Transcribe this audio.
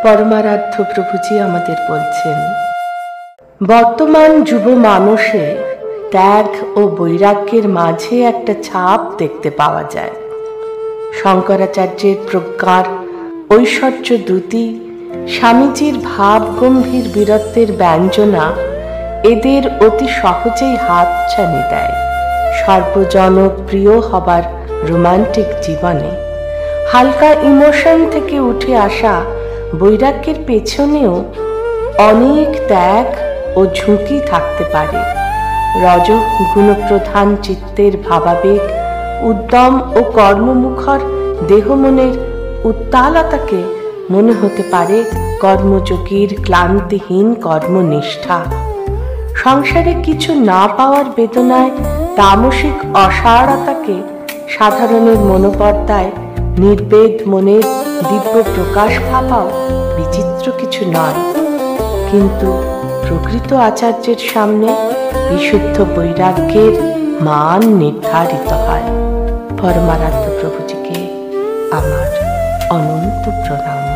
পরমারাধ্য প্রভুজি আমাদের বলছেন, বর্তমান যুব মানুষে ত্যাগ ও বৈরাগ্যের মাঝে একটা ছাপ দেখতে পাওয়া যায়। শঙ্করাচার্যের প্রজ্ঞার ঐশ্বর্য দ্যুতি, স্বামীজির ভাবগম্ভীর বীরত্বের ব্যঞ্জনা এদের অতি সহজেই হাতছানি দেয় সর্বজনপ্রিয় হবার রোমান্টিক জীবনে। হালকা ইমোশন থেকে উঠে আসা বৈরাগ্যের পেছনেও অনেক ত্যাগ ও ঝুঁকি থাকতে পারে। রজগুণপ্রধান চিত্তের ভাবাবেগ, উদ্যম ও কর্মমুখর দেহমনের উত্তালতাকে মনে হতে পারে কর্মযোগীর ক্লান্তিহীন কর্মনিষ্ঠা। সংসারে কিছু না পাওয়ার বেদনায় তামসিক অসাড়তাকে সাধারণের মনোপর্দায় নির্বেদ মনের দিব্য প্রকাশ ভাবাও বিচিত্র কিছু নয়। কিন্তু প্রকৃত আচার্যের সামনে বিশুদ্ধ বৈরাগ্যের মান নির্ধারিত হয়। পরমারাধ্য প্রভুজিকে আমার অনন্ত প্রণাম।